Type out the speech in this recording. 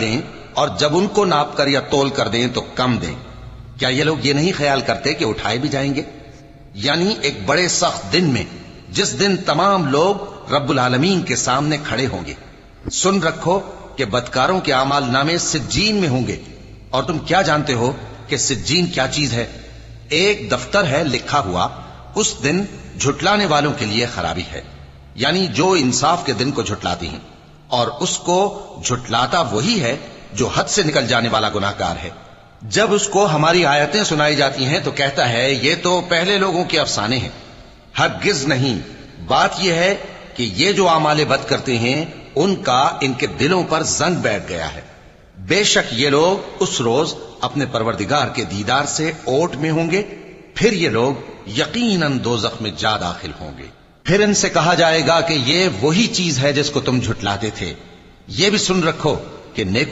دیں اور جب ان کو ناپ کر یا تول کر دیں تو کم دیں. کیا یہ لوگ یہ نہیں خیال کرتے کہ اٹھائے بھی جائیں گے؟ یعنی ایک بڑے سخت دن میں، جس دن تمام لوگ رب العالمین کے سامنے کھڑے ہوں گے. سن رکھو کہ بدکاروں کے اعمال نامے سجین میں ہوں گے. اور تم کیا جانتے ہو کہ سجین کیا چیز ہے؟ ایک دفتر ہے لکھا ہوا. اس دن جھٹلانے والوں کے لیے خرابی ہے، یعنی جو انصاف کے دن کو جھٹلاتی ہیں، اور اس کو جھٹلاتا وہی ہے جو حد سے نکل جانے والا گناہگار ہے. جب اس کو ہماری آیتیں سنائی جاتی ہیں تو کہتا ہے یہ تو پہلے لوگوں کے افسانے ہیں. ہرگز نہیں، بات یہ ہے کہ یہ جو اعمال بد کرتے ہیں ان کا ان کے دلوں پر زنگ بیٹھ گیا ہے. بے شک یہ لوگ اس روز اپنے پروردگار کے دیدار سے اوٹ میں ہوں گے، پھر یہ لوگ یقیناً دوزخ میں جا داخل ہوں گے. پھر ان سے کہا جائے گا کہ یہ وہی چیز ہے جس کو تم جھٹلاتے تھے. یہ بھی سن رکھو کہ نیک